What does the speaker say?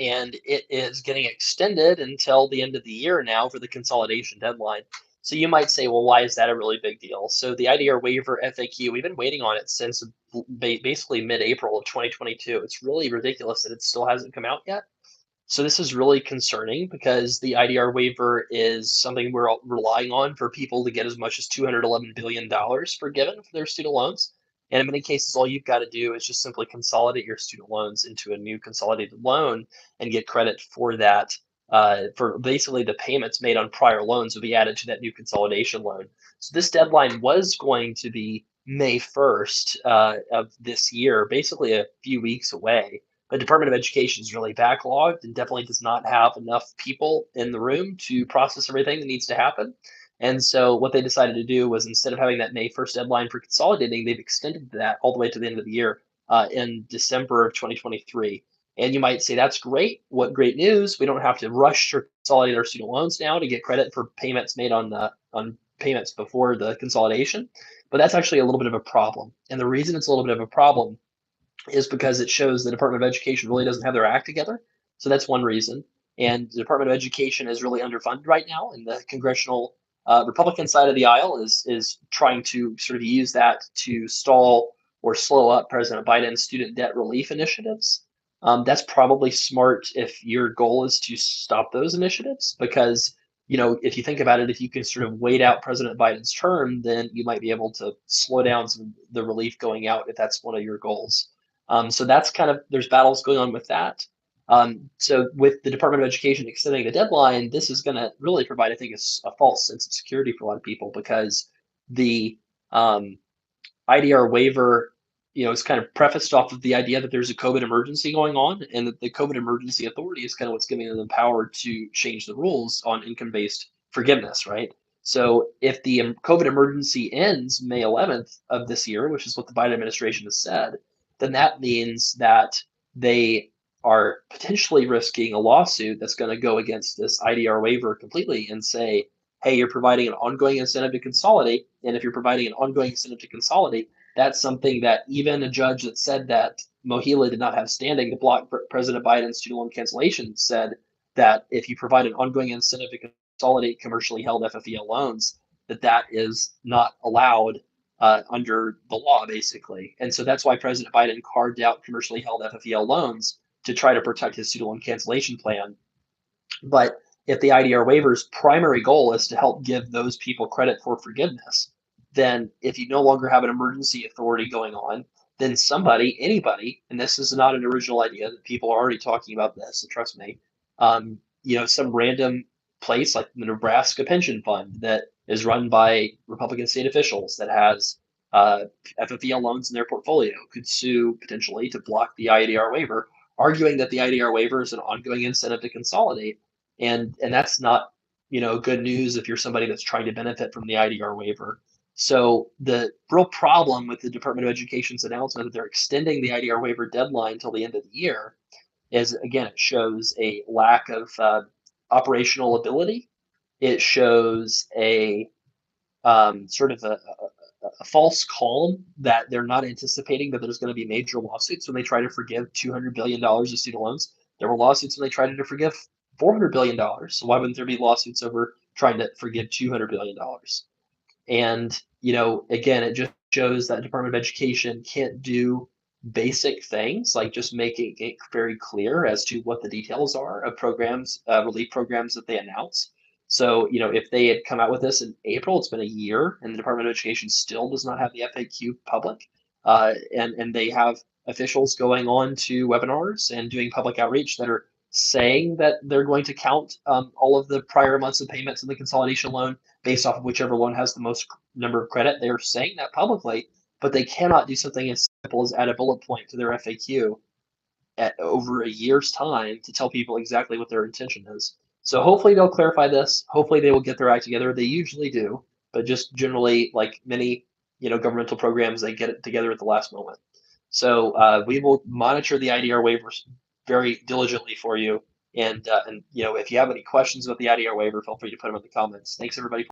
and it is getting extended until the end of the year now for the consolidation deadline. So you might say, well, why is that a really big deal? So the IDR waiver FAQ, we've been waiting on it since basically mid-April of 2022. It's really ridiculous that it still hasn't come out yet. So this is really concerning because the IDR waiver is something we're relying on for people to get as much as $211 billion forgiven for their student loans. And in many cases, all you've got to do is just simply consolidate your student loans into a new consolidated loan and get credit for that. For basically the payments made on prior loans will be added to that new consolidation loan. So this deadline was going to be May 1st of this year, basically a few weeks away. The Department of Education is really backlogged and definitely does not have enough people in the room to process everything that needs to happen. And so what they decided to do was, instead of having that May 1st deadline for consolidating, they've extended that all the way to the end of the year in December of 2023. And you might say, that's great. What great news. We don't have to rush to consolidate our student loans now to get credit for payments made on payments before the consolidation. But that's actually a little bit of a problem. And the reason it's a little bit of a problem is because it shows the Department of Education really doesn't have their act together. So that's one reason. And the Department of Education is really underfunded right now, and the congressional Republican side of the aisle is trying to sort of use that to stall or slow up President Biden's student debt relief initiatives. That's probably smart if your goal is to stop those initiatives, because if you think about it, if you can sort of wait out President Biden's term, then you might be able to slow down some of the relief going out if that's one of your goals. So that's kind of, there's battles going on with that. So with the Department of Education extending the deadline, this is going to really provide, I think, a false sense of security for a lot of people, because the IDR waiver, is kind of prefaced off of the idea that there's a COVID emergency going on, and that the COVID emergency authority is kind of what's giving them the power to change the rules on income-based forgiveness, right? So if the COVID emergency ends May 11th of this year, which is what the Biden administration has said, then that means that they are potentially risking a lawsuit that's going to go against this IDR waiver completely and say, hey, you're providing an ongoing incentive to consolidate. And if you're providing an ongoing incentive to consolidate, that's something that even a judge that said that Mohila did not have standing to block President Biden's student loan cancellation said that if you provide an ongoing incentive to consolidate commercially held FFEL loans, that is not allowed under the law, basically. And so that's why President Biden carved out commercially held FFEL loans to try to protect his student loan cancellation plan. But if the IDR waiver's primary goal is to help give those people credit for forgiveness, then if you no longer have an emergency authority going on, then anybody, and this is not an original idea, that people are already talking about this, so trust me, some random place like the Nebraska Pension Fund that is run by Republican state officials that has FFEL loans in their portfolio could sue potentially to block the IDR waiver, arguing that the IDR waiver is an ongoing incentive to consolidate. And that's not, good news if you're somebody that's trying to benefit from the IDR waiver. So the real problem with the Department of Education's announcement that they're extending the IDR waiver deadline till the end of the year is, again, it shows a lack of operational ability. It shows a sort of a false calm that they're not anticipating that there's going to be major lawsuits when they try to forgive $200 billion of student loans. There were lawsuits when they tried to forgive $400 billion. So why wouldn't there be lawsuits over trying to forgive $200 billion? And, again, it just shows that Department of Education can't do basic things like just making it very clear as to what the details are of programs, relief programs that they announce. So, if they had come out with this in April, it's been a year, and the Department of Education still does not have the FAQ public, and they have officials going on to webinars and doing public outreach that are saying that they're going to count all of the prior months of payments in the consolidation loan based off of whichever loan has the most number of credit. They are saying that publicly, but they cannot do something as simple as add a bullet point to their FAQ at over a year's time to tell people exactly what their intention is. So hopefully they'll clarify this. Hopefully they will get their act together. They usually do, but just generally, like many governmental programs, they get it together at the last moment. So we will monitor the IDR waivers very diligently for you. And if you have any questions about the IDR waiver, feel free to put them in the comments. Thanks, everybody.